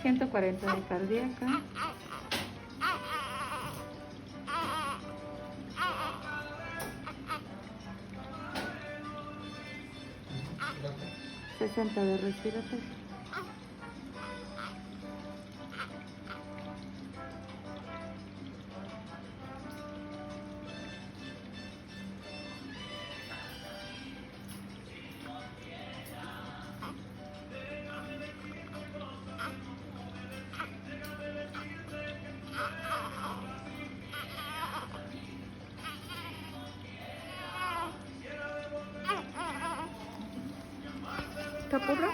140 de cardíaca. Gracias. 60 de respiratorio. ¿Te apurra?